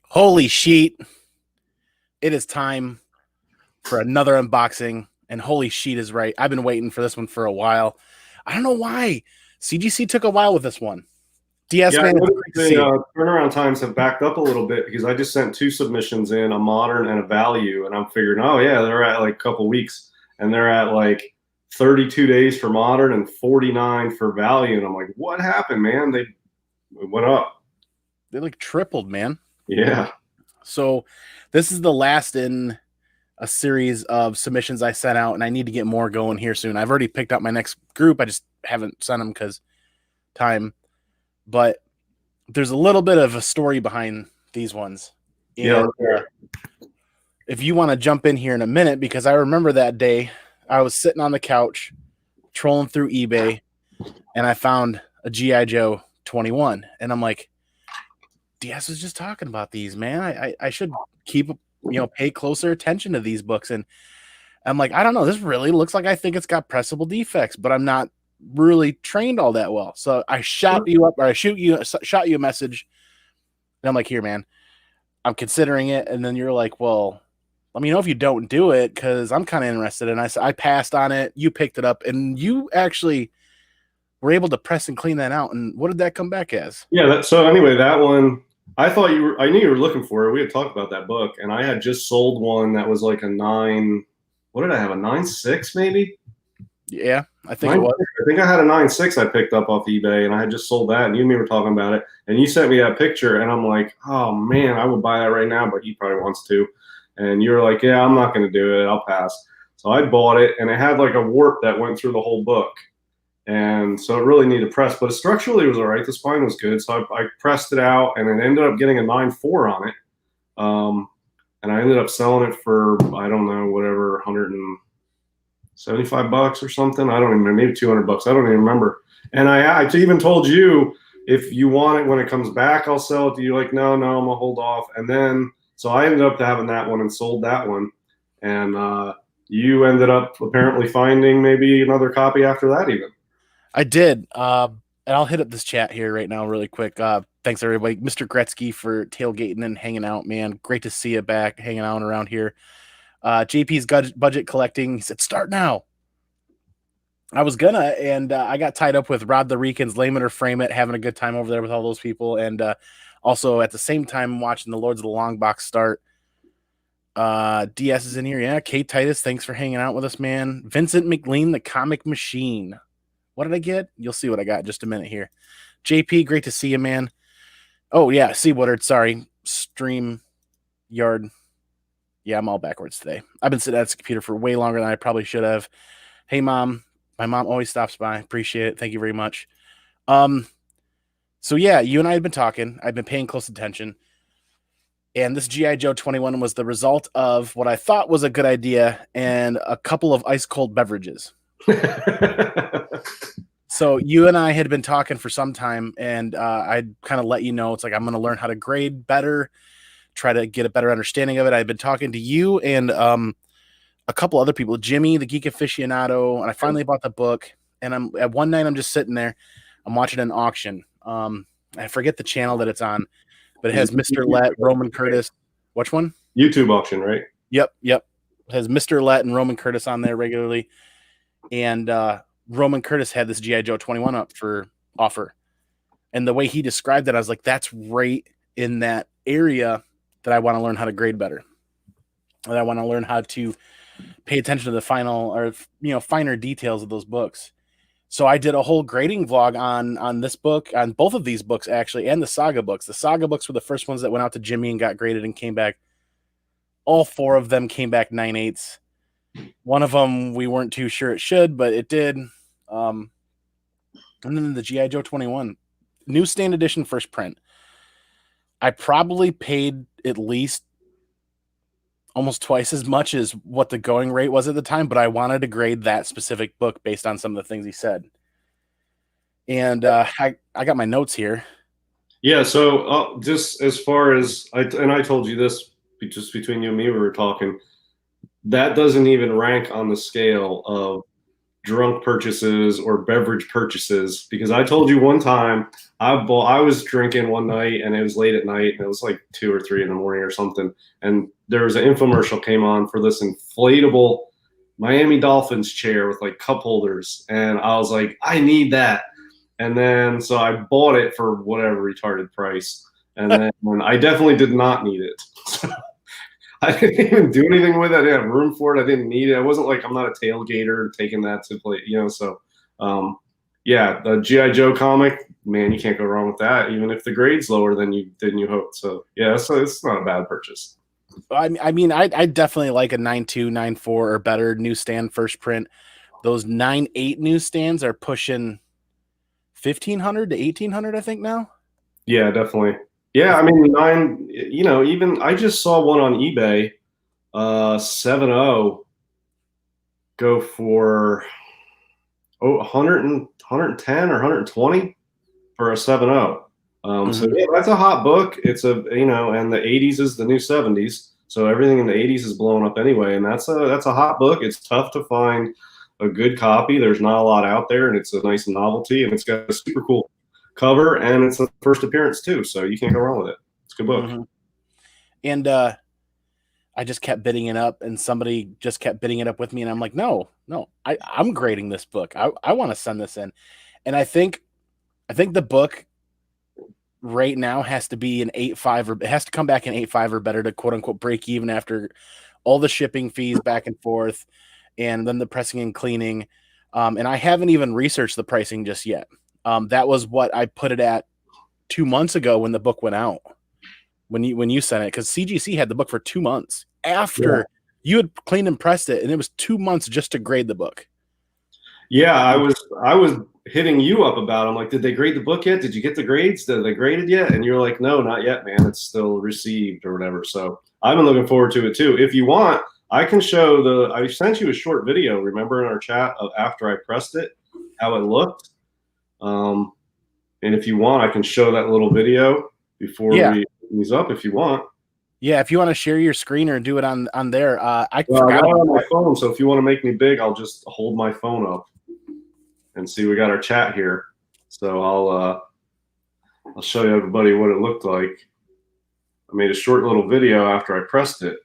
Holy sheet. It is time for another unboxing. And holy sheet is right. I've been waiting for this one for a while. I don't know why. CGC took a while with this one. DS Yeah, man, the turnaround times have backed up a little bit because I just sent 2 submissions in, a modern and a value, and I'm figuring, oh yeah, they're at like a couple weeks, and they're at like 32 days for modern and 49 for value, and I'm like, what happened, man? They went up. They like tripled, man. Yeah. So this is the last in a series of submissions I sent out, and I need to get more going here soon. I've already picked out my next group. I just haven't sent them because time. But there's a little bit of a story behind these ones. And, Yeah. If you want to jump in here in a minute, because I remember that day I was sitting on the couch trolling through eBay and I found a G.I. Joe 21. And I'm like, DS was just talking about these, man. I should keep, pay closer attention to these books. And I'm like, I don't know. This really looks like I think it's got pressable defects, but I'm not really trained all that well. So I shot you a message. And I'm like, here, man, I'm considering it. And then you're like, well, let me know if you don't do it, because I'm kind of interested. And I passed on it. You picked it up, and you actually were able to press and clean that out. And what did that come back as? Yeah. So anyway, that one, I knew you were looking for it. We had talked about that book, and I had just sold one that was like a 9. What did I have? A 9.6 maybe? Yeah, I think it was. I think I had a 9.6 I picked up off eBay, and I had just sold that, and you and me were talking about it, and you sent me that picture, and I'm like, oh man, I would buy that right now, but he probably wants to. And you were like, yeah, I'm not going to do it. I'll pass. So I bought it, and it had like a warp that went through the whole book. And so it really needed press, but structurally it was all right. The spine was good. So I pressed it out, and it ended up getting a 9.4 on it. And I ended up selling it for, I don't know, whatever, $175 or something. I don't even know, maybe $200. I don't even remember. And I even told you, if you want it when it comes back, I'll sell it to you. Like, no, I'm gonna hold off. And then, so I ended up having that one and sold that one. And you ended up apparently finding maybe another copy after that even. I did. And I'll hit up this chat here right now really quick. Thanks, everybody. Mr. Gretzky for tailgating and hanging out, man. Great to see you back, hanging out around here. JP's budget collecting. He said, start now. I was gonna, and I got tied up with Rod the Rican's Lame It or Frame It, having a good time over there with all those people. And also at the same time watching the Lords of the Long Box start. DS is in here. Yeah, Kate Titus, thanks for hanging out with us, man. Vincent McLean, the Comic Machine. What did I get? You'll see what I got in just a minute here. JP, great to see you, man. Oh, yeah, see Woodard. Sorry. Stream Yard. Yeah, I'm all backwards today. I've been sitting at this computer for way longer than I probably should have. Hey, Mom. My mom always stops by. Appreciate it. Thank you very much. So, yeah, you and I have been talking. I've been paying close attention. And this G.I. Joe 21 was the result of what I thought was a good idea and a couple of ice-cold beverages. So you and I had been talking for some time, and I'd kind of let you know, it's like, I'm going to learn how to grade better, try to get a better understanding of it. I've been talking to you and a couple other people, Jimmy, the Geek Aficionado, and I finally bought the book. And I'm at one night, I'm just sitting there, I'm watching an auction. I forget the channel that it's on, but it has Mr. Let, Roman Curtis. Which one? YouTube auction, right? Yep. It has Mr. Let and Roman Curtis on there regularly. And Roman Curtis had this G.I. Joe 21 up for offer. And the way he described it, I was like, that's right in that area that I want to learn how to grade better. And I want to learn how to pay attention to the finer details of those books. So I did a whole grading vlog on this book, on both of these books, actually, and the Saga books. The Saga books were the first ones that went out to Jimmy and got graded and came back. All 4 of them came back 9/8. One of them we weren't too sure it should, but it did. And then the G.I. Joe 21 newsstand edition first print. I probably paid at least almost twice as much as what the going rate was at the time, but I wanted to grade that specific book based on some of the things he said. And I got my notes here. Yeah, so just as far as I told you this just between you and me, we were talking. That doesn't even rank on the scale of drunk purchases or beverage purchases, because I told you one time I was drinking one night and it was late at night and it was like 2 or 3 in the morning or something, and there was an infomercial came on for this inflatable Miami Dolphins chair with like cup holders, and I was like, I need that. And then so I bought it for whatever retarded price, and then I definitely did not need it. I didn't even do anything with it. I didn't have room for it. I didn't need it. I wasn't like, I'm not a tailgater taking that to play, so yeah, the G.I. Joe comic, man, you can't go wrong with that, even if the grade's lower than you hoped. So yeah, so it's not a bad purchase. I mean, I definitely like a 9.2, 9.4 or better newsstand first print. Those 9.8 newsstands are pushing 1,500 to 1,800, I think now. Yeah, definitely. Yeah, I mean, 9, even I just saw one on eBay, 7.0 go for 100 and 110 or 120 for a 7.0. So yeah, that's a hot book. It's and the 80s is the new 70s. So everything in the 80s is blowing up anyway. And that's a hot book. It's tough to find a good copy. There's not a lot out there, and it's a nice novelty, and it's got a super cool cover, and it's the first appearance too. So you can't go wrong with it. It's a good book. And I just kept bidding it up, and somebody just kept bidding it up with me. And I'm like, no, I'm grading this book. I want to send this in. And I think the book right now has to be an 8.5, or it has to come back in 8.5 or better to quote unquote break even after all the shipping fees back and forth, and then the pressing and cleaning. And I haven't even researched the pricing just yet. That was what I put it at 2 months ago when the book went out, when you sent it, because CGC had the book for 2 months after you had cleaned and pressed it, and it was 2 months just to grade the book. Yeah, I was hitting you up about it. I'm like, did they grade the book yet? Did you get the grades? Did they graded yet? And you're like, no, not yet, man. It's still received or whatever. So I've been looking forward to it too. If you want, I can show I sent you a short video, remember, in our chat of after I pressed it, how it looked. And if you want, I can show that little video before we these up if you want. Yeah, if you want to share your screen or do it on there. I forgot on my phone, so if you want to make me big, I'll just hold my phone up and see. We got our chat here, so I'll show you everybody what it looked like. I made a short little video after I pressed it,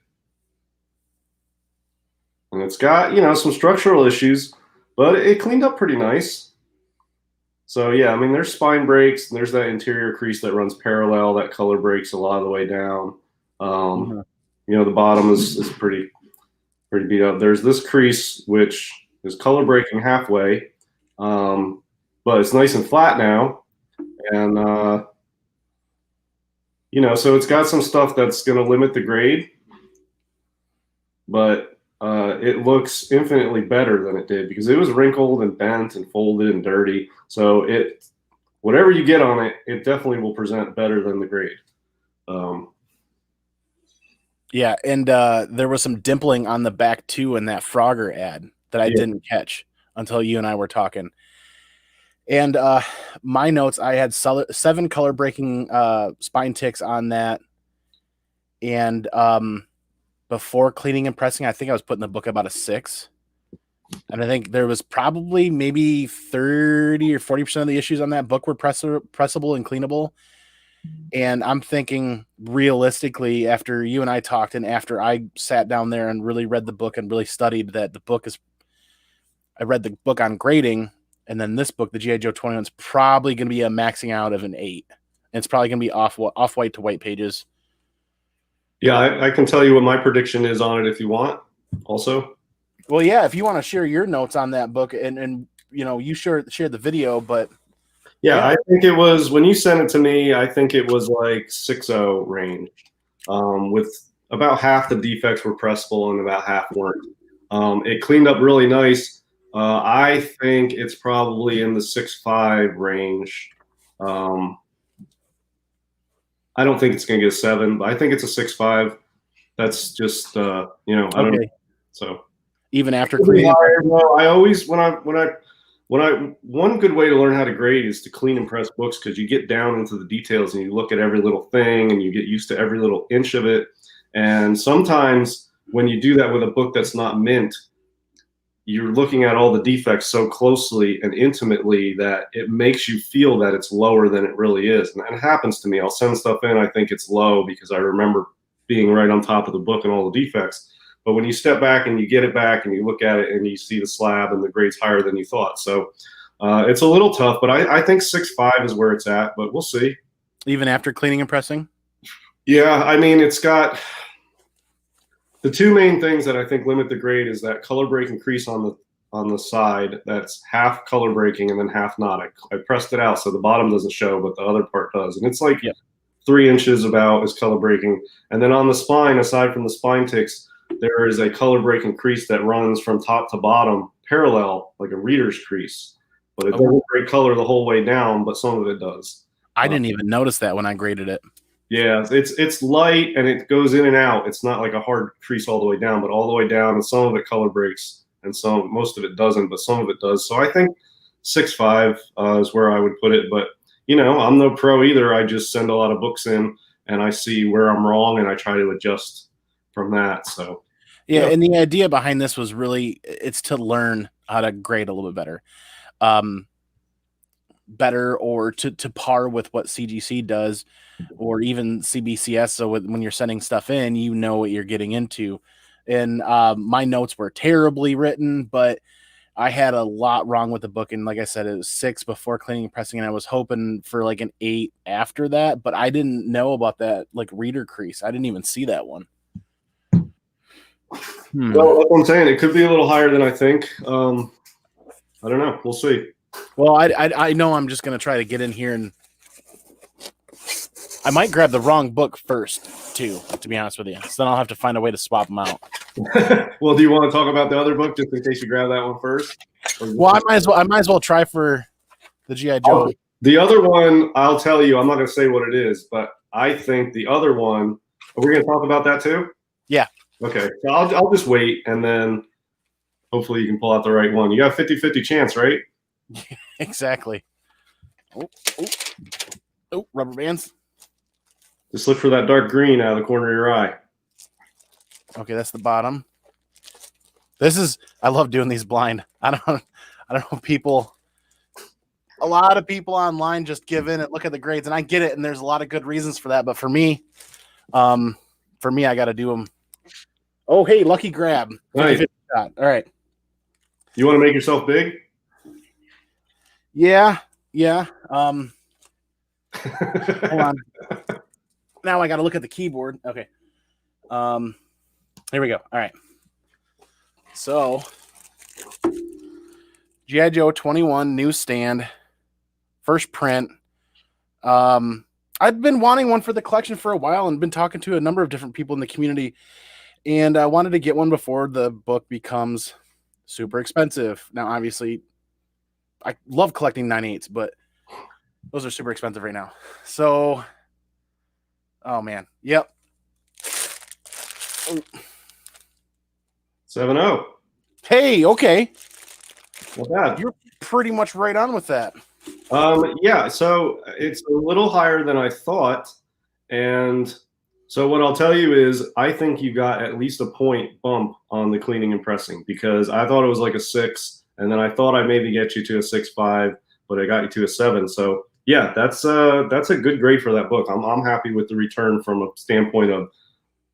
and it's got some structural issues, but it cleaned up pretty nice. So yeah, I mean, there's spine breaks, and there's that interior crease that runs parallel. That color breaks a lot of the way down. The bottom is pretty beat up. There's this crease which is color breaking halfway, but it's nice and flat now, and so it's got some stuff that's going to limit the grade, but it looks infinitely better than it did, because it was wrinkled and bent and folded and dirty. So whatever you get on it, it definitely will present better than the grade. Yeah, and there was some dimpling on the back too in that Frogger ad that I didn't catch until you and I were talking. And my notes, I had 7 color breaking spine ticks on that, and before cleaning and pressing, I think I was putting the book about a 6. And I think there was probably maybe 30 or 40% of the issues on that book were pressable and cleanable. And I'm thinking realistically, after you and I talked, and after I sat down there and really read the book and really studied that the book I read the book on grading, and then this book, the G.I. Joe 21, is probably going to be a maxing out of an 8. And it's probably going to be off-white to white pages. Yeah, I can tell you what my prediction is on it if you want also. Well, yeah, if you want to share your notes on that book, and you share the video, but yeah, I think it was, when you sent it to me, I think it was like 6.0 range, with about half the defects were pressable and about half weren't. It cleaned up really nice. I think it's probably in the 6.5 range. I don't think it's going to get a 7, but I think it's a 6.5. That's just I don't know. So even after cleaning, I always one good way to learn how to grade is to clean and press books, because you get down into the details and you look at every little thing and you get used to every little inch of it. And sometimes when you do that with a book that's not mint, you're looking at all the defects so closely and intimately that it makes you feel that it's lower than it really is. And that happens to me. I'll send stuff in, I think it's low because I remember being right on top of the book and all the defects. But when you step back and you get it back and you look at it and you see the slab and the grade's higher than you thought. So it's a little tough, but I think 6.5 is where it's at, but we'll see. Even after cleaning and pressing? Yeah, I mean, it's got the two main things that I think limit the grade is that color breaking crease on the side that's half color breaking and then half not. I pressed it out so the bottom doesn't show, but the other part does. And it's like 3 inches about is color breaking. And then on the spine, aside from the spine ticks, there is a color breaking crease that runs from top to bottom parallel, like a reader's crease. But it doesn't break color the whole way down, but some of it does. I didn't even notice that when I graded it. Yeah, it's light and it goes in and out. It's not like a hard crease all the way down, but all the way down, and some of it color breaks, and most of it doesn't, but some of it does. So I think 6.5 is where I would put it. But you know, I'm no pro either. I just send a lot of books in, and I see where I'm wrong, and I try to adjust from that. So yeah, and the idea behind this was really it's to learn how to grade a little bit better. Better or to par with what CGC does or even CBCS. So when you're sending stuff in, you know what you're getting into. And my notes were terribly written, but I had a lot wrong with the book. And like I said, it was 6 before cleaning and pressing, and I was hoping for like an 8 after that, but I didn't know about that like reader crease. I didn't even see that one. Well, that's what I'm saying. It could be a little higher than I think. I don't know. We'll see. Well, I know I'm just going to try to get in here, and I might grab the wrong book first, too, to be honest with you. So then I'll have to find a way to swap them out. Well, do you want to talk about the other book just in case you grab that one first? Well, I might as well try for the G.I. Joe. The other one, I'll tell you, I'm not going to say what it is, but I think the other one, are we going to talk about that too? Yeah. Okay. So I'll just wait, and then hopefully you can pull out the right one. You have 50-50 chance, right? Exactly. Oh, rubber bands. Just look for that dark green out of the corner of your eye. Okay, that's the bottom. I love doing these blind. I don't know, people. A lot of people online just give in and look at the grades, and I get it, and there's a lot of good reasons for that. But for me, I got to do them. Oh, hey, lucky grab. Nice. All right. You want to make yourself big? Yeah. Hold on. Now I got to look at the keyboard. Okay. Here we go. All right. So, G.I. Joe 21 newsstand, first print. I've been wanting one for the collection for a while and been talking to a number of different people in the community, and I wanted to get one before the book becomes super expensive. Now, obviously, I love collecting 9/8, but those are super expensive right now. So, oh man, yep. 7-0. Hey, okay. Not bad. You're pretty much right on with that. Yeah, so it's a little higher than I thought. And so what I'll tell you is I think you got at least a point bump on the cleaning and pressing because I thought it was like a 6. And then I thought I'd maybe get you to a 6.5, but I got you to a 7. So yeah, that's a good grade for that book. I'm happy with the return from a standpoint of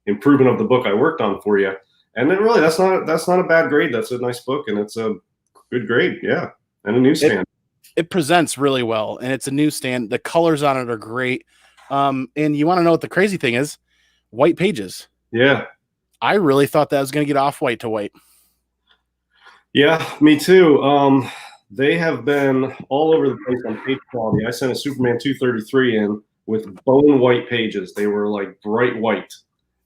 improvement of the book I worked on for you. And then really, that's not a bad grade. That's a nice book, and it's a good grade. Yeah, and a newsstand. It presents really well, and it's a newsstand. The colors on it are great. And you want to know what the crazy thing is? White pages. Yeah. I really thought that was going to get off white to white. Yeah, me too. They have been all over the place on page quality. I sent a Superman 233 in with bone white pages. They were like bright white,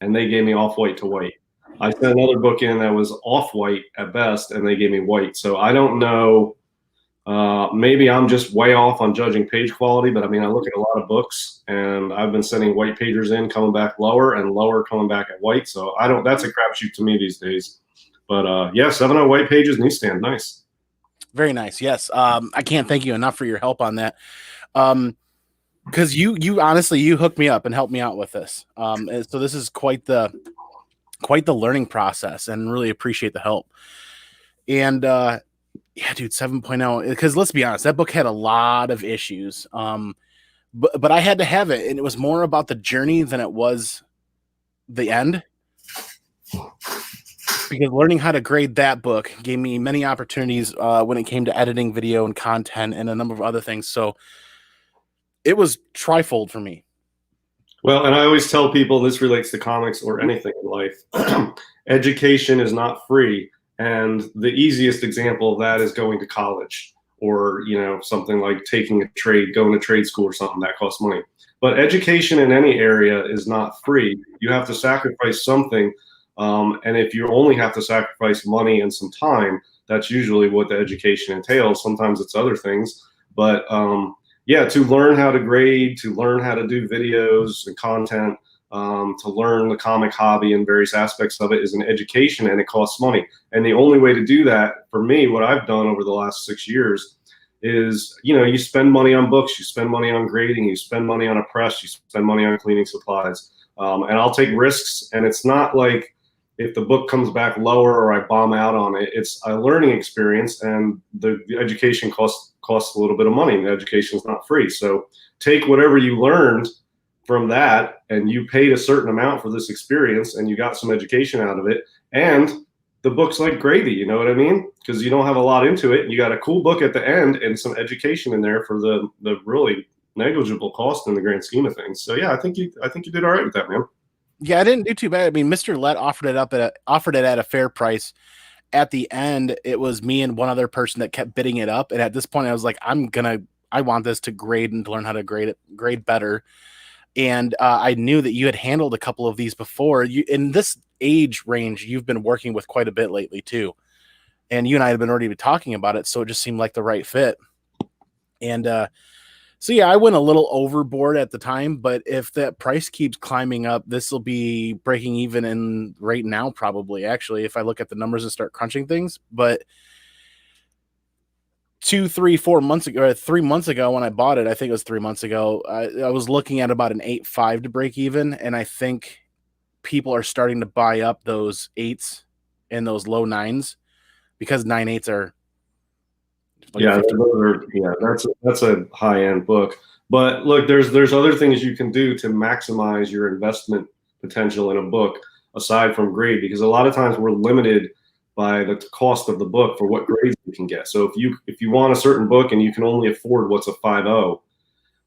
and they gave me off white to white. I sent another book in that was off white at best, and they gave me white. So I don't know. Maybe I'm just way off on judging page quality, but I mean, I look at a lot of books, and I've been sending white pagers in, coming back lower, and lower coming back at white. So I don't. That's a crapshoot to me these days. But yeah, 7 white pages, newsstand, nice. Very nice. Yes. I can't thank you enough for your help on that. Because you honestly, you hooked me up and helped me out with this. And so this is quite the learning process, and really appreciate the help. And yeah, dude, 7.0. Because let's be honest, that book had a lot of issues. But I had to have it, and it was more about the journey than it was the end. Because learning how to grade that book gave me many opportunities when it came to editing video and content and a number of other things. So it was trifold for me. Well, and I always tell people, this relates to comics or anything in life, education is not free. And the easiest example of that is going to college, or, you know, something like taking a trade, going to trade school or something that costs money. But education in any area is not free. You have to sacrifice something. And if you only have to sacrifice money and some time, that's usually what the education entails. Sometimes it's other things. But yeah, to learn how to grade, to learn how to do videos and content, to learn the comic hobby and various aspects of it is an education, and it costs money. And the only way to do that, for me, what I've done over the last 6 years is, you know, you spend money on books, you spend money on grading, you spend money on a press, you spend money on cleaning supplies. And I'll take risks, and it's not like if the book comes back lower or I bomb out on it. It's a learning experience, and the education costs a little bit of money, and the education is not free. So take whatever you learned from that, and you paid a certain amount for this experience, and you got some education out of it. And the book's like gravy, you know what I mean? Because you don't have a lot into it. You got a cool book at the end and some education in there for the really negligible cost in the grand scheme of things. So yeah, I think you did all right with that, man. Yeah, I didn't do too bad. I mean, Mr. Let offered it at a fair price. At the end, it was me and one other person that kept bidding it up. And at this point, I was like, I want this to grade and to learn how to grade better. And I knew that you had handled a couple of these before. You, in this age range, you've been working with quite a bit lately too. And you and I have been already talking about it, so it just seemed like the right fit. And so yeah, I went a little overboard at the time, but if that price keeps climbing up, this will be breaking even in right now, probably, actually, if I look at the numbers and start crunching things. But 2, 3, 4 months ago, or 3 months ago when I bought it, I think it was 3 months ago, I was looking at about an 8.5 to break even. And I think people are starting to buy up those 8s and those low 9s, because 9.8s are like Yeah, 50. that's a high end book. But look, there's other things you can do to maximize your investment potential in a book aside from grade, because a lot of times we're limited by the cost of the book for what grades you can get. So if you want a certain book and you can only afford what's a 5.0,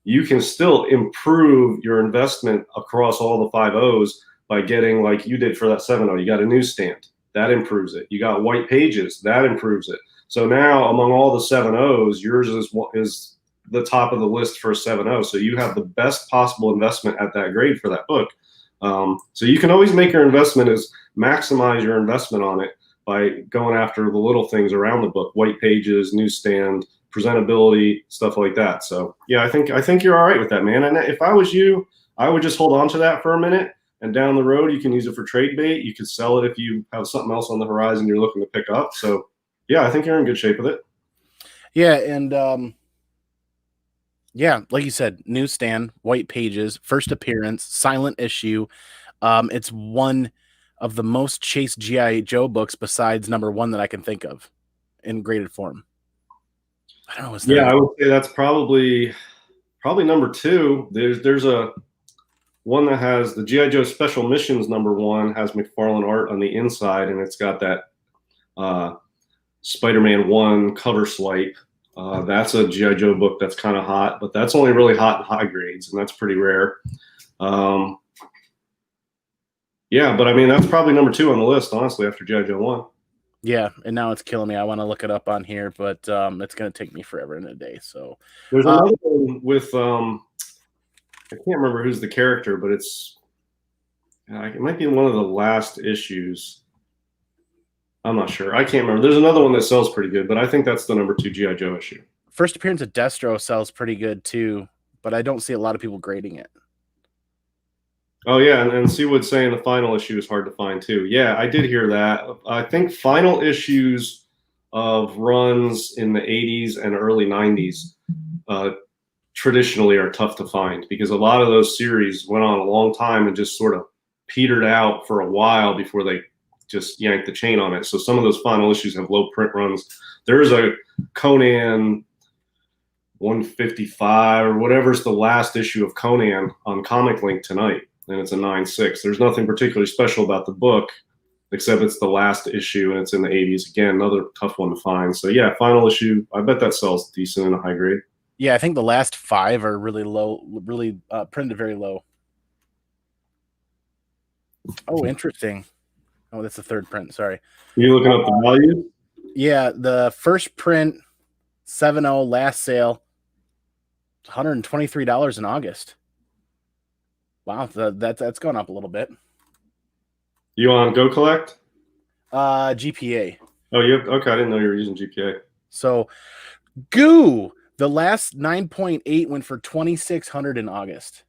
you can still improve your investment across all the 5.0s by getting, like you did for that 7.0. You got a newsstand, that improves it. You got white pages, that improves it. So now among all the 7.0s, yours is the top of the list for a 7.0. So you have the best possible investment at that grade for that book. So you can always make your investment is maximize your investment on it by going after the little things around the book: white pages, newsstand, presentability, stuff like that. So yeah, I think you're all right with that, man. And if I was you, I would just hold on to that for a minute, and down the road you can use it for trade bait. You could sell it if you have something else on the horizon you're looking to pick up. So yeah, I think you're in good shape with it. Yeah, and yeah, like you said, newsstand, white pages, first appearance, silent issue. It's one of the most chased G.I. Joe books besides number 1 that I can think of in graded form. I don't know. Is there... Yeah, I would say that's probably number 2. There's a one that has the G.I. Joe Special Missions number 1 has McFarlane art on the inside, and it's got that Spider-Man 1 cover swipe. That's a G.I. Joe book that's kind of hot, but that's only really hot in high grades, and that's pretty rare. Yeah, but I mean, that's probably number 2 on the list, honestly, after G.I. Joe 1. Yeah, and now it's killing me. I want to look it up on here, but it's going to take me forever in a day. So there's another one with I can't remember who's the character, but it might be one of the last issues. I'm not sure. I can't remember. There's another one that sells pretty good, but I think that's the number 2 G.I. Joe issue. First appearance of Destro sells pretty good too, but I don't see a lot of people grading it. Oh yeah, and Seawood's saying the final issue is hard to find too. Yeah, I did hear that. I think final issues of runs in the 80s and early 90s traditionally are tough to find, because a lot of those series went on a long time and just sort of petered out for a while before they just yanked the chain on it. So some of those final issues have low print runs. There's a Conan 155 or whatever's the last issue of Conan on Comic Link tonight, and it's a 9.6. There's nothing particularly special about the book, except it's the last issue and it's in the 80s. Again, another tough one to find. So yeah, final issue. I bet that sells decent in a high grade. Yeah, I think the last 5 are really low, really printed very low. Oh, interesting. Oh, that's the 3rd print. Sorry. Are you looking up the value? Yeah, the first print, 7.0 last sale, $123 in August. Wow, that's gone up a little bit. You on Go Collect? GPA. Oh, you have, okay. I didn't know you were using GPA. So, Goo, the last 9.8 went for $2,600 in August.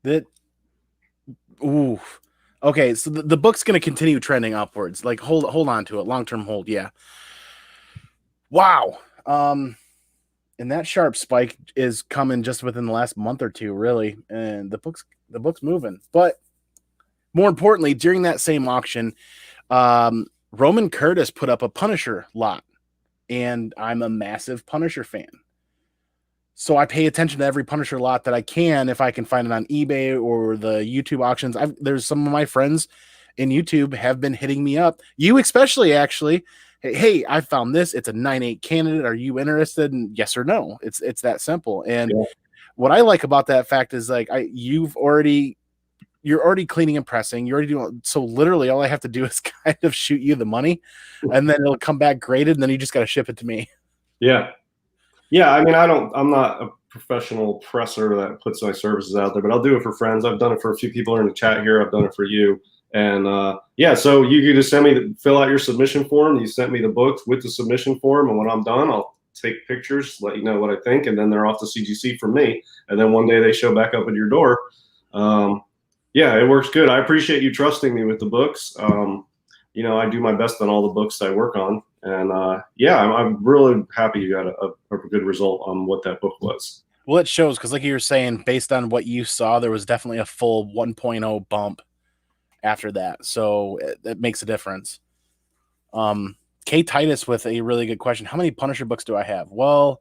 That, ooh, okay. So the book's going to continue trending upwards. Like hold on to it, long term hold. Yeah. Wow. And that sharp spike is coming just within the last month or two, really. And the book's moving. But more importantly, during that same auction, Roman Curtis put up a Punisher lot, and I'm a massive Punisher fan. So I pay attention to every Punisher lot that I can if I can find it on eBay or the YouTube auctions. There's some of my friends in YouTube have been hitting me up. You especially, actually. Hey, I found this. It's a 9.8 candidate. Are you interested? And yes or no. It's that simple. And what I like about that fact is like you're already cleaning and pressing. You're already doing so. Literally, all I have to do is kind of shoot you the money, and then it'll come back graded, and then you just got to ship it to me. Yeah. Yeah, I mean, I'm not a professional presser that puts my services out there, but I'll do it for friends. I've done it for a few people in the chat here. I've done it for you. And yeah, so you can just fill out your submission form. You sent me the books with the submission form, and when I'm done, I'll take pictures, let you know what I think, and then they're off to CGC for me. And then one day they show back up at your door. Yeah, it works good. I appreciate you trusting me with the books. You know, I do my best on all the books I work on. And yeah, I'm really happy you got a good result on what that book was. Well, it shows because like you were saying, based on what you saw, there was definitely a full 1.0 bump after that. So it makes a difference. K Titus with a really good question. How many Punisher books do I have? Well,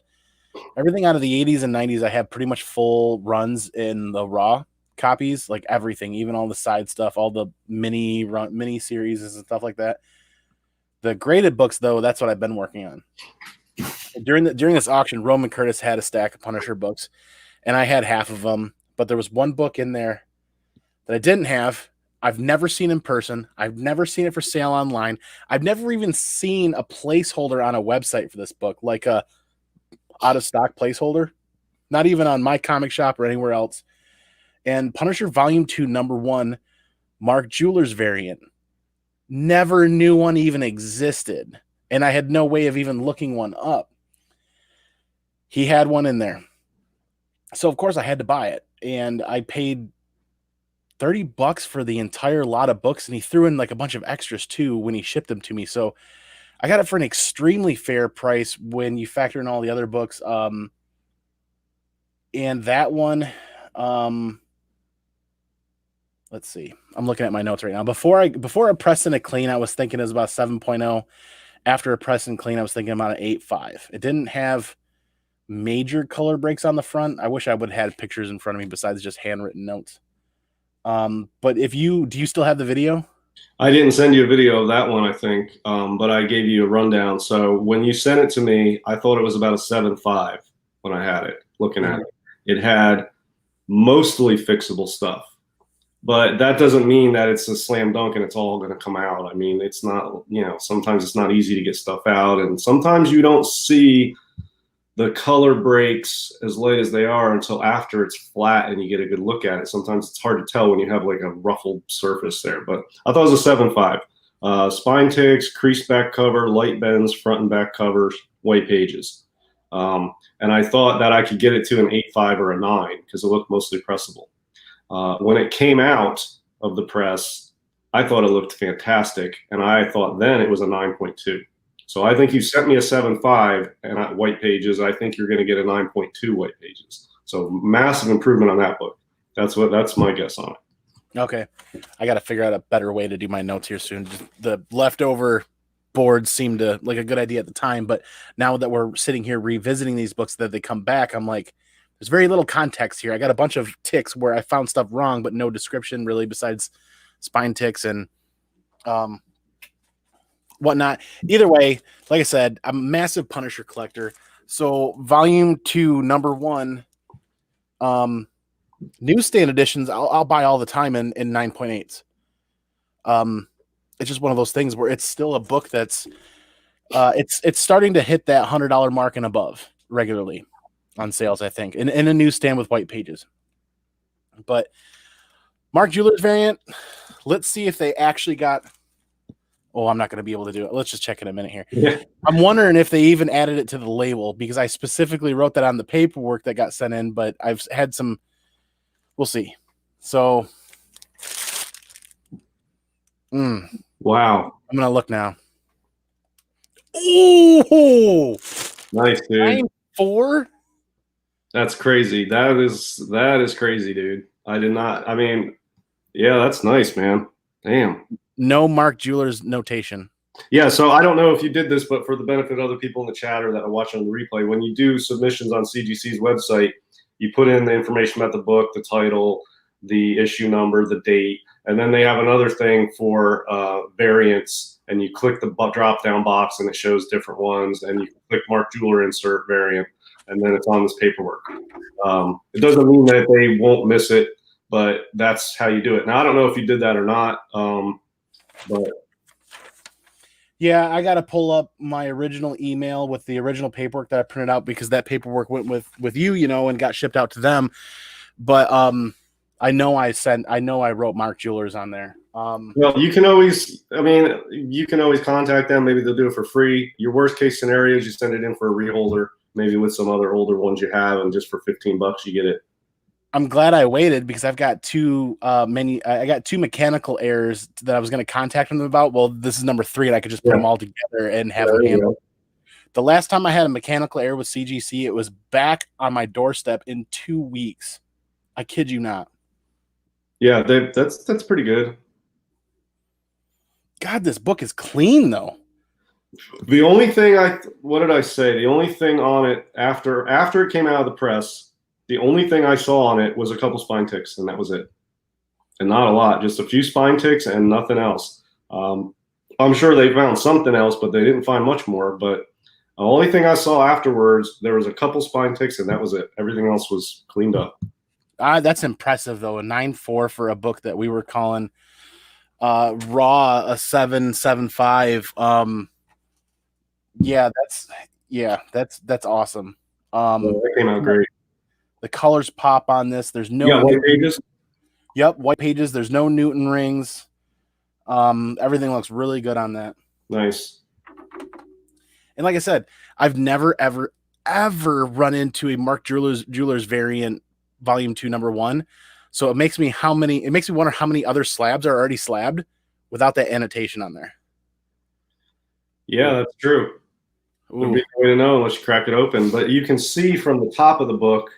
everything out of the 80s and 90s, I have pretty much full runs in the raw copies, like everything, even all the side stuff, all the mini series and stuff like that. The graded books, though, that's what I've been working on. During this auction, Roman Curtis had a stack of Punisher books, and I had half of them, but there was one book in there that I didn't have. I've never seen in person. I've never seen it for sale online. I've never even seen a placeholder on a website for this book, like a out-of-stock placeholder, not even on my comic shop or anywhere else. And Punisher Volume 2, number 1, Mark Jeweller's variant. Never knew one even existed, and I had no way of even looking one up. He had one in there. So, of course, I had to buy it, and I paid $30 for the entire lot of books, and he threw in like a bunch of extras too when he shipped them to me. So I got it for an extremely fair price when you factor in all the other books. And that one, let's see. I'm looking at my notes right now. Before I pressed in a clean, I was thinking it was about 7.0. After a press and clean, I was thinking about an 8.5. It didn't have major color breaks on the front. I wish I would have had pictures in front of me besides just handwritten notes. But do you still have the video? I didn't send you a video of that one, I think, but I gave you a rundown. So when you sent it to me, I thought it was about a 7.5 when I had it, looking at it. It had mostly fixable stuff, but that doesn't mean that it's a slam dunk and it's all going to come out. I mean, it's not, you know, sometimes it's not easy to get stuff out, and sometimes you don't see the color breaks as late as they are until after it's flat and you get a good look at it. Sometimes it's hard to tell when you have like a ruffled surface there, but I thought it was a 7.5. Spine ticks, crease back cover, light bends, front and back covers, white pages. And I thought that I could get it to an 8.5 or a 9 because it looked mostly pressable. When it came out of the press, I thought it looked fantastic, and I thought then it was a 9.2. So I think you sent me a 7.5 and at white pages. I think you're going to get a 9.2 white pages. So massive improvement on that book. That's my guess on it. Okay. I got to figure out a better way to do my notes here soon. Just the leftover boards seemed to like a good idea at the time, but now that we're sitting here revisiting these books that they come back, I'm like, there's very little context here. I got a bunch of ticks where I found stuff wrong, but no description really besides spine ticks and whatnot. Either way, like I said, I'm a massive Punisher collector. So volume 2, number 1, newsstand editions, I'll buy all the time in 9.8s. It's just one of those things where it's still a book that's it's starting to hit that $100 mark and above regularly on sales, I think, in a newsstand with white pages. But Mark Jeweller's variant, let's see if they actually got. Oh, I'm not going to be able to do it. Let's just check in a minute here. Yeah. I'm wondering if they even added it to the label because I specifically wrote that on the paperwork that got sent in, but I've had some. We'll see. So, Wow. I'm going to look now. Oh, Nice, dude. 9.4. That's crazy. That is crazy, dude. I did not. I mean, yeah, that's nice, man. Damn. No Mark Jeweller's notation. Yeah, so I don't know if you did this, but for the benefit of other people in the chat or that are watching on the replay, when you do submissions on CGC's website, you put in the information about the book, the title, the issue number, the date, and then they have another thing for variants, and you click the drop-down box and it shows different ones, and you click Mark Jeweler insert variant, and then it's on this paperwork. It doesn't mean that they won't miss it, but that's how you do it. Now, I don't know if you did that or not, but yeah, I got to pull up my original email with the original paperwork that I printed out because that paperwork went with you, and got shipped out to them. But I know I wrote Mark Jewelers on there. Well, you can always contact them. Maybe they'll do it for free. Your worst case scenario is you send it in for a reholder, maybe with some other older ones you have, and just for $15 you get it. I'm glad I waited because I've got two mechanical errors that I was going to contact them about. Well, this is number 3, and I could just put them all together and have them handled. The last time I had a mechanical error with CGC, it was back on my doorstep in 2 weeks. I kid you not. Yeah, that's pretty good. God, this book is clean though. The only thing what did I say? The only thing on it after it came out of the press, the only thing I saw on it was a couple spine ticks, and that was it. And not a lot, just a few spine ticks and nothing else. I'm sure they found something else, but they didn't find much more. But the only thing I saw afterwards, there was a couple spine ticks, and that was it. Everything else was cleaned up. That's impressive, though. A 9.4 for a book that we were calling raw a 7.75. That's awesome. That came out great. The colors pop on this. There's no white pages. Yep, white pages. There's no Newton rings. Everything looks really good on that. Nice. And like I said, I've never ever run into a Mark Jeweller's variant volume 2 number 1. So it makes me wonder how many other slabs are already slabbed without that annotation on there. Yeah, that's true. There'd be no way to know unless you crack it open. But you can see from the top of the book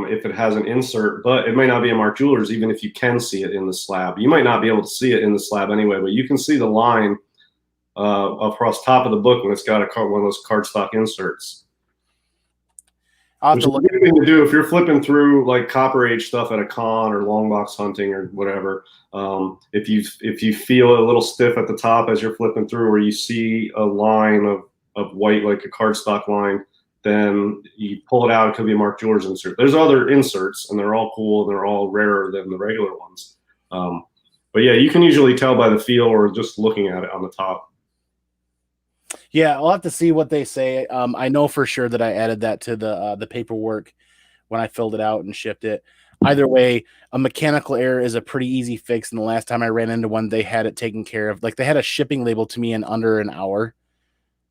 if it has an insert, but it may not be a Mark Jeweller's even if you can see it in the slab. You might not be able to see it in the slab anyway, but you can see the line across top of the book when it's got one of those cardstock inserts. Which is a good thing to do if you're flipping through like Copper Age stuff at a con or long box hunting or whatever. If you feel a little stiff at the top as you're flipping through, or you see a line of white like a cardstock line, then you pull it out. It could be a Mark Jeweller's insert. There's other inserts, and they're all cool, and they're all rarer than the regular ones. But yeah, you can usually tell by the feel or just looking at it on the top. Yeah, I'll have to see what they say. I know for sure that I added that to the paperwork when I filled it out and shipped it. Either way, a mechanical error is a pretty easy fix. And the last time I ran into one, they had it taken care of. Like they had a shipping label to me in under an hour,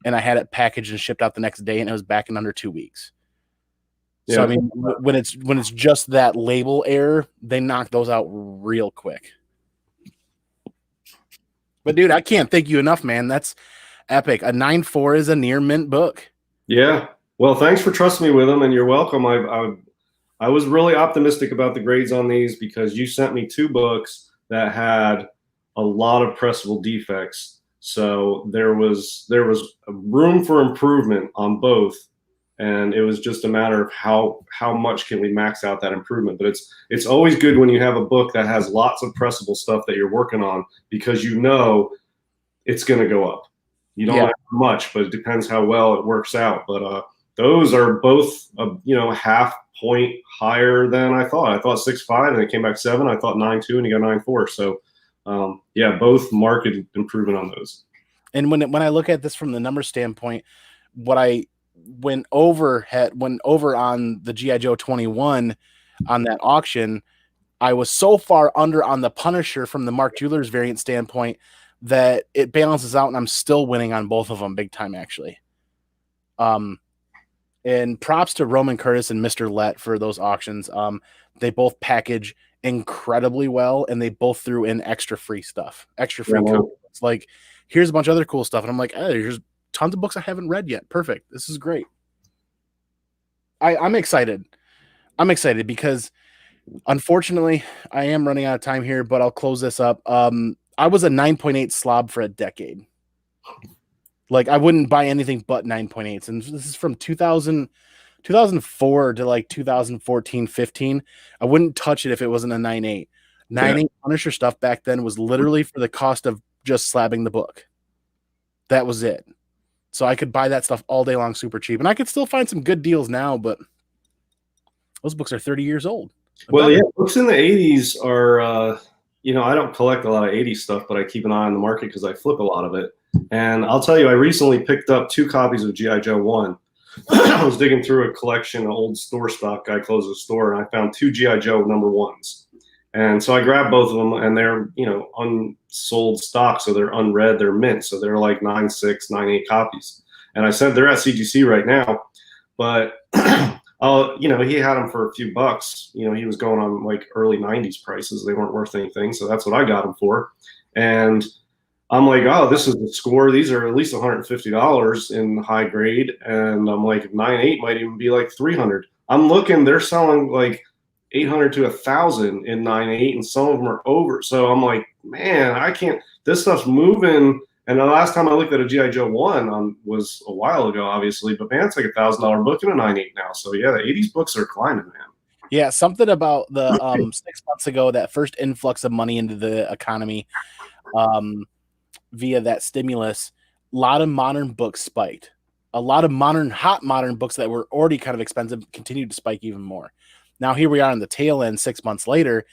and I had it packaged and shipped out the next day, and it was back in under 2 weeks. Yeah. So I mean, when it's just that label error, they knock those out real quick. But dude, I can't thank you enough, man. That's epic. A 9.4 is a near mint book. Yeah. Well, thanks for trusting me with them, and you're welcome. I was really optimistic about the grades on these because you sent me 2 books that had a lot of pressable defects. So there was room for improvement on both, and it was just a matter of how much can we max out that improvement. But it's always good when you have a book that has lots of pressable stuff that you're working on, because you know it's going to go up. You don't have much, but it depends how well it works out. But those are both half point higher than I thought. I thought 6.5 and it came back 7. I thought 9.2 and you got 9.4. So both marked improvement on those. And when I look at this from the number standpoint, what I went over on the G.I. Joe 21 on that auction, I was so far under on the Punisher from the Mark Jewelers variant standpoint that it balances out, and I'm still winning on both of them big time, actually. And props to Roman Curtis and Mr. Let for those auctions. They both package incredibly well, and they both threw in extra free stuff, extra free comics. Like, here's a bunch of other cool stuff, and I'm like, hey, here's tons of books I haven't read yet. Perfect. This is great. I'm excited. I'm excited because, unfortunately, I am running out of time here, but I'll close this up. I was a 9.8 slob for a decade. Like, I wouldn't buy anything but 9.8s. And this is from 2004 to like 2014, 15. I wouldn't touch it if it wasn't a 9.8. 9.8 Punisher stuff back then was literally for the cost of just slabbing the book. That was it. So I could buy that stuff all day long super cheap. And I could still find some good deals now, but those books are 30 years old. Well, yeah, books in the 80s are, I don't collect a lot of 80s stuff, but I keep an eye on the market because I flip a lot of it. And I'll tell you, I recently picked up 2 copies of G.I. Joe 1. I was digging through a collection of old store stock. Guy closed the store, and I found 2 G.I. Joe number 1s. And so I grabbed both of them, and they're, unsold stock, so they're unread, they're mint, so they're like 9.6, 9.8 copies. And I said they're at CGC right now, but he had them for a few bucks. He was going on like early 90s prices. They weren't worth anything, so that's what I got them for. And I'm like, oh, this is the score. These are at least $150 in high grade, and I'm like, 9.8 might even be like $300. I'm looking, they're selling like $800 to $1,000 in 9.8, and some of them are over. So I'm like, man, I can't. This stuff's moving. And the last time I looked at a G.I. Joe 1 was a while ago, obviously, but man, it's like $1,000 book in a 9.8 now. So yeah, the 80s books are climbing, man. Yeah, something about the 6 months ago, that first influx of money into the economy via that stimulus, a lot of modern books spiked. A lot of hot modern books that were already kind of expensive continued to spike even more. Now here we are on the tail end 6 months later.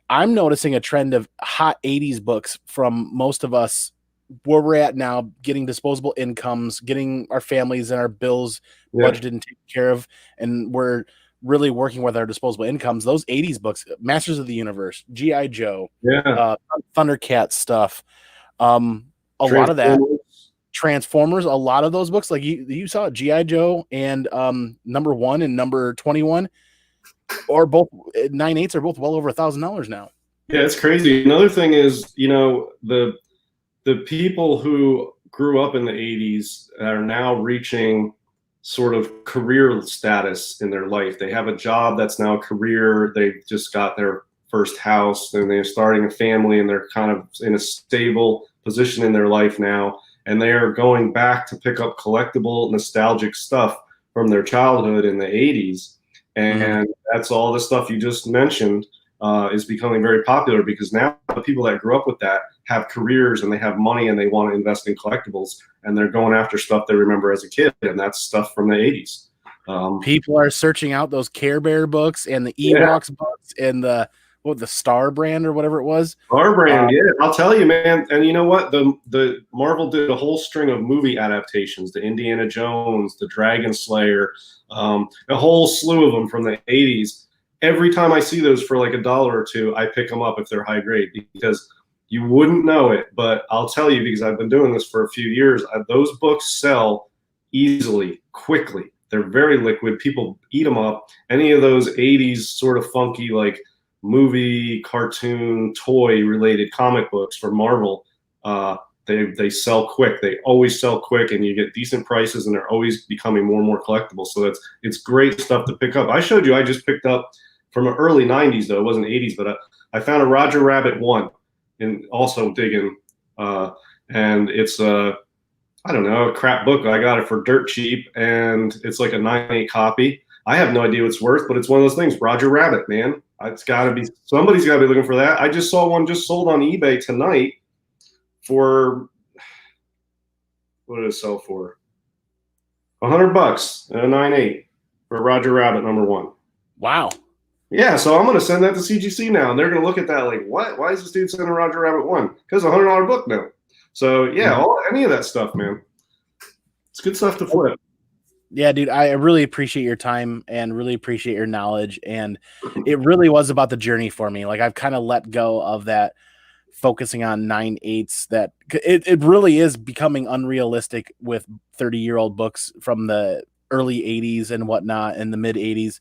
I'm noticing a trend of hot 80s books from most of us where we're at now, getting disposable incomes, getting our families and our bills budgeted and taken care of, and we're really working with our disposable incomes. Those 80s books, Masters of the Universe, G.I. Joe, Thundercat stuff, a lot of that, Transformers, a lot of those books, like you saw G.I. Joe and number 1 and number 21, or both 9.8s are both well over $1,000 now. Yeah, it's crazy. Another thing is, the people who grew up in the 80s are now reaching sort of career status in their life. They have a job that's now a career. They've just got their first house, and they're starting a family, and they're kind of in a stable position in their life now. And they are going back to pick up collectible, nostalgic stuff from their childhood in the 80s. And that's all the stuff you just mentioned is becoming very popular, because now the people that grew up with that have careers and they have money and they want to invest in collectibles, and they're going after stuff they remember as a kid, and that's stuff from the 80s. People are searching out those Care Bear books and the Ewoks books and the Star brand or whatever it was. Star brand, yeah. I'll tell you, man. And you know what? The Marvel did a whole string of movie adaptations, the Indiana Jones, the Dragon Slayer, a whole slew of them from the 80s. Every time I see those for like $1 or $2, I pick them up if they're high grade, because you wouldn't know it, but I'll tell you, because I've been doing this for a few years, those books sell easily, quickly. They're very liquid. People eat them up. Any of those 80s sort of funky, like movie, cartoon, toy related comic books for Marvel, they sell quick. They always sell quick, and you get decent prices, and they're always becoming more and more collectible. So it's great stuff to pick up. I showed you. I just picked up from an early '90s though. It wasn't '80s, but I found a Roger Rabbit 1, and also digging. And it's I don't know, a crap book. I got it for dirt cheap, and it's like a 9/8 copy. I have no idea what it's worth, but it's one of those things. Roger Rabbit, man. It's got to be, somebody's got to be looking for that. I just saw one just sold on eBay tonight for, what did it sell for? $100, a 9/8 for Roger Rabbit #1. Wow. Yeah, so I'm going to send that to CGC now, and they're going to look at that like, what? Why is this dude sending Roger Rabbit 1? Because it's a $100 book now. So yeah, any of that stuff, man. It's good stuff to flip. Yeah, dude, I really appreciate your time and really appreciate your knowledge. And it really was about the journey for me. Like, I've kind of let go of that focusing on 9/8s, that it really is becoming unrealistic with 30-year-old books from the early 80s and whatnot, and the mid 80s,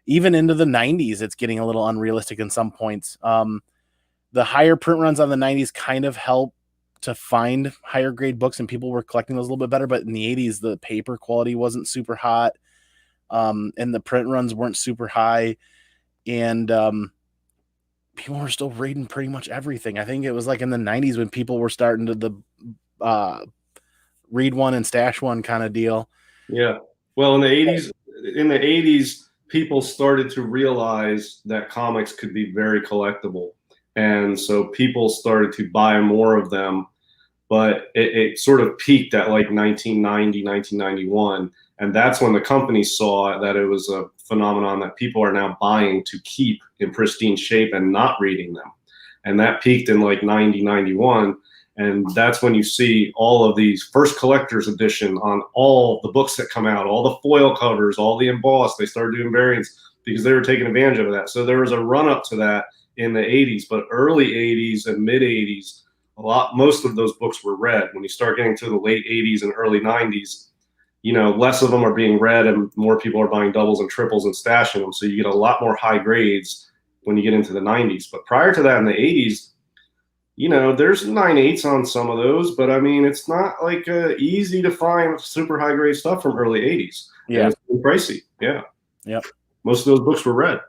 even into the 90s. It's getting a little unrealistic in some points. The higher print runs on the 90s kind of help to find higher grade books, and people were collecting those a little bit better. But in the 80s, the paper quality wasn't super hot, and the print runs weren't super high, and people were still reading pretty much everything. I think it was like in the 90s when people were starting to read one and stash one kind of deal. Yeah. Well, in the 80s, people started to realize that comics could be very collectible. And so people started to buy more of them, but it sort of peaked at like 1990, 1991. And that's when the company saw that it was a phenomenon that people are now buying to keep in pristine shape and not reading them. And that peaked in like 90, 91. And that's when you see all of these first collector's edition on all the books that come out, all the foil covers, all the embossed. They started doing variants because they were taking advantage of that. So there was a run up to that in the 80s, but early 80s and mid 80s, most of those books were read. When you start getting to the late 80s and early 90s, you know, less of them are being read and more people are buying doubles and triples and stashing them. So you get a lot more high grades when you get into the 90s. But prior to that in the 80s, you know, there's 9/8s on some of those, but I mean, it's not like easy to find super high grade stuff from early 80s. Yeah. And it's pricey. Yeah. Yep. Most of those books were read.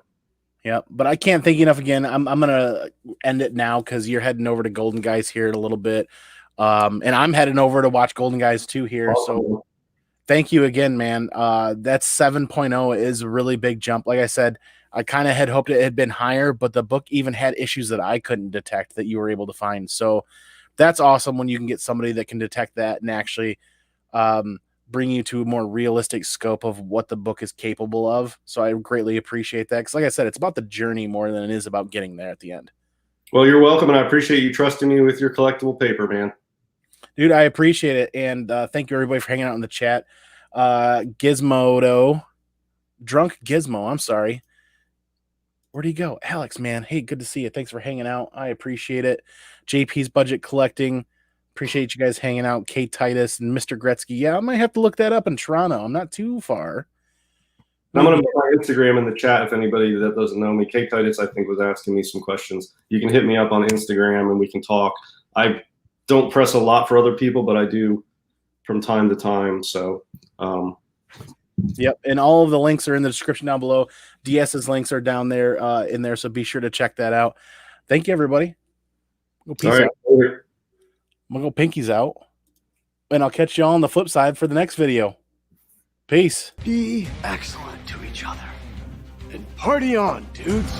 Yeah, but I can't thank you enough again. I'm gonna end it now because you're heading over to Golden Guys here in a little bit, and I'm heading over to watch Golden Guys 2 here. Awesome. So thank you again, man. That 7.0 is a really big jump. Like I said, I kind of had hoped it had been higher, but the book even had issues that I couldn't detect that you were able to find. So that's awesome when you can get somebody that can detect that and actually bring you to a more realistic scope of what the book is capable of. So I greatly appreciate that. Because like I said, it's about the journey more than it is about getting there at the end. Well, you're welcome. And I appreciate you trusting me with your collectible paper, man. Dude, I appreciate it. And thank you everybody for hanging out in the chat. Gizmodo, Drunk Gizmo, I'm sorry. Where'd he go? Alex, man. Hey, good to see you. Thanks for hanging out. I appreciate it. JP's Budget Collecting. Appreciate you guys hanging out. Kate Titus and Mr. Gretzky. Yeah, I might have to look that up in Toronto. I'm not too far. I'm going to put my Instagram in the chat if anybody that doesn't know me. Kate Titus, I think, was asking me some questions. You can hit me up on Instagram and we can talk. I don't press a lot for other people, but I do from time to time. So, yep. And all of the links are in the description down below. DS's links are down there in there. So be sure to check that out. Thank you, everybody. Go peace out. I'm going to go pinkies out, and I'll catch you all on the flip side for the next video. Peace. Be excellent to each other. And party on, dudes.